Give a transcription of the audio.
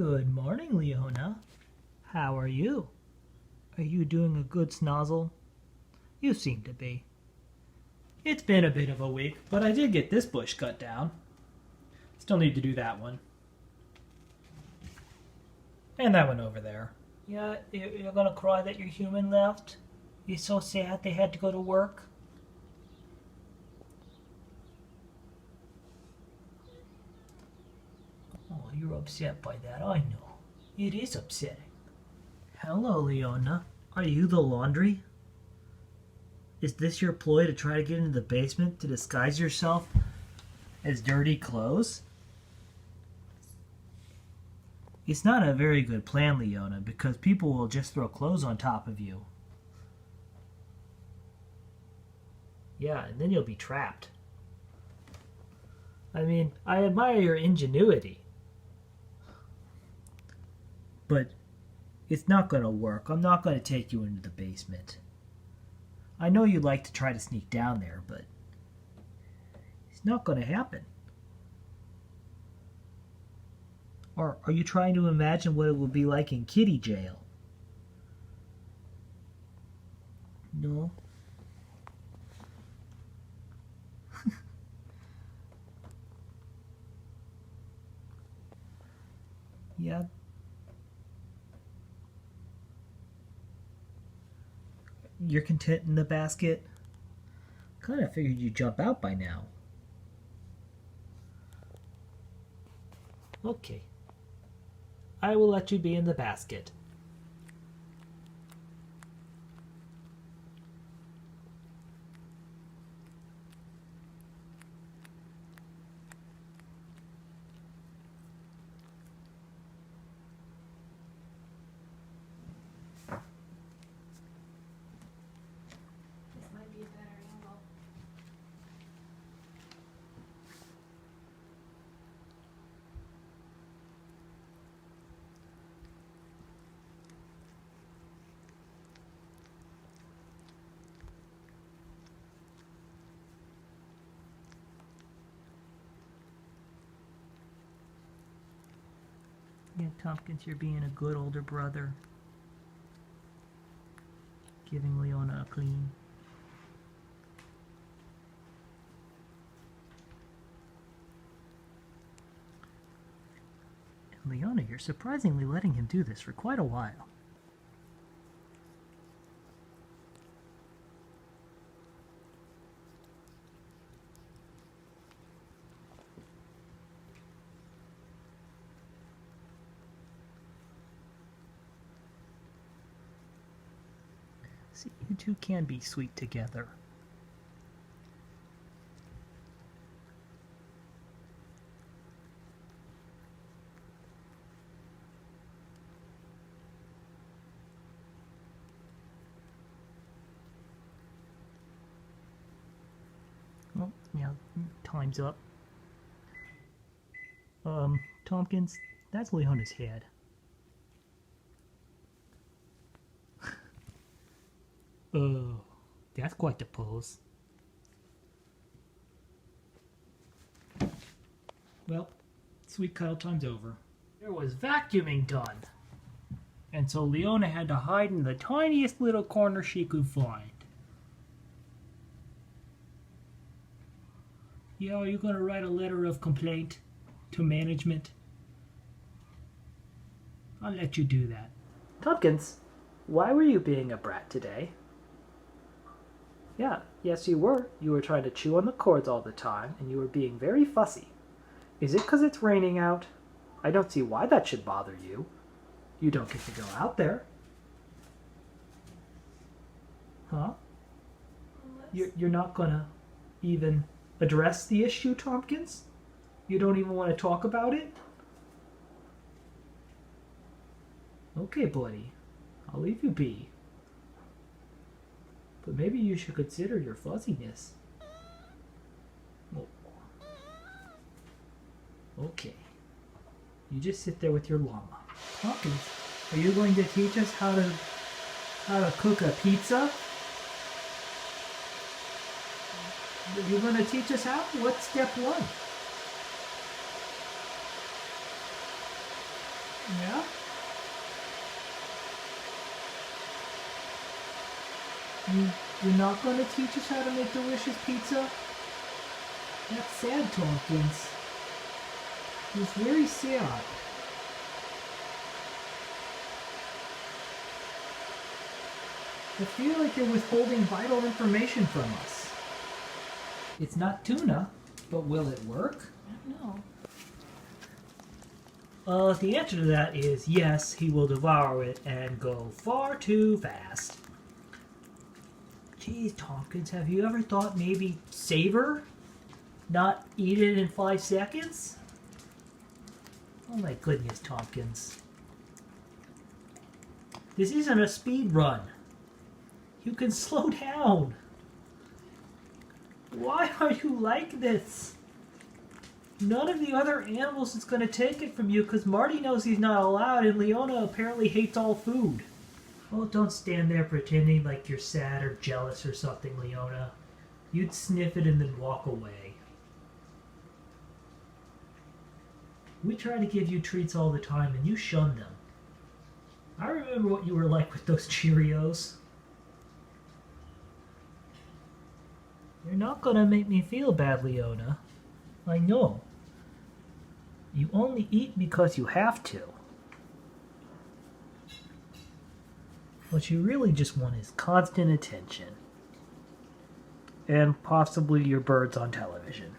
Good morning, Leona. How are you? Are you doing a good snozzle? You seem to be. It's been a bit of a week, but I did get this bush cut down. Still need to do that one. And that one over there. Yeah, you're gonna cry that your human left? You're so sad they had to go to work? Oh, you're upset by that, I know. It is upsetting. Hello, Leona. Are you the laundry? Is this your ploy to try to get into the basement to disguise yourself as dirty clothes? It's not a very good plan, Leona, because people will just throw clothes on top of you. Yeah, and then you'll be trapped. I mean, I admire your ingenuity. But it's not going to work. I'm not going to take you into the basement. I know you'd like to try to sneak down there, but it's not going to happen. Or are you trying to imagine what it would be like in kitty jail? No. Yeah. You're content in the basket? Kind of figured you'd jump out by now. Okay. I will let you be in the basket. This might be a better angle. Yeah, Tompkins, you're being a good older brother. Giving Leona a clean. And Leona, you're surprisingly letting him do this for quite a while. See, you two can be sweet together. Oh, yeah, time's up. Tompkins, that's Leona's head. Oh, that's quite the pose. Well, sweet cuddle time's over. There was vacuuming done. And so Leona had to hide in the tiniest little corner she could find. Yeah, are you going to write a letter of complaint to management? I'll let you do that. Tompkins, why were you being a brat today? Yeah, yes you were. You were trying to chew on the cords all the time, and you were being very fussy. Is it because it's raining out? I don't see why that should bother you. You don't get to go out there. Huh? You're not gonna even address the issue, Tompkins? You don't even want to talk about it? Okay, buddy. I'll leave you be. But maybe you should consider your fuzziness. Oh. Okay. You just sit there with your llama. Tompkins, are you going to teach us how to cook a pizza? Are you going to teach us how? What's step one? Yeah? You're not going to teach us how to make delicious pizza? That's sad, Tompkins. It's very sad. I feel like you're withholding vital information from us. It's not tuna, but will it work? I don't know. The answer to that is yes, he will devour it and go far too fast. Geez, Tompkins, have you ever thought maybe savor? Not eat it in 5 seconds? Oh my goodness, Tompkins. This isn't a speed run. You can slow down. Why are you like this? None of the other animals is going to take it from you because Marty knows he's not allowed and Leona apparently hates all food. Oh, don't stand there pretending like you're sad or jealous or something, Leona. You'd sniff it and then walk away. We try to give you treats all the time and you shun them. I remember what you were like with those Cheerios. You're not going to make me feel bad, Leona. I know. You only eat because you have to. What you really just want is constant attention. And possibly your birds on television.